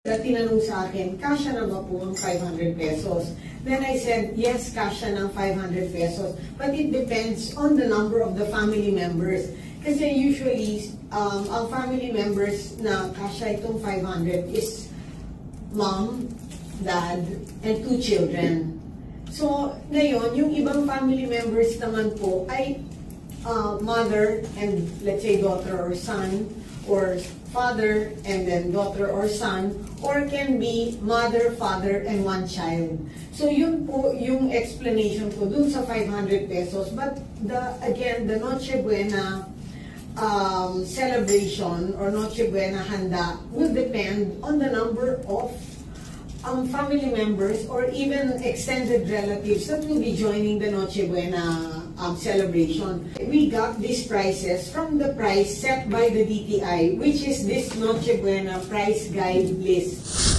Tinanong sa akin, kasya na ba po ang 500 pesos? Then I said, yes, kasya ng 500 pesos. But it depends on the number of the family members. Kasi usually, ang family members na kasya itong 500 is mom, dad, and 2 children. So, ngayon, yung ibang family members naman po ay mother and let's say daughter or son, or father and then daughter or son, or can be mother, father, and 1 child. So yun po yung explanation ko dun sa 500 pesos. But again, the Noche Buena celebration or Noche Buena handa will depend on the number of family members or even extended relatives that will be joining the Noche Buena celebration. We got these prices from the price set by the DTI, which is this Noche Buena price guide list.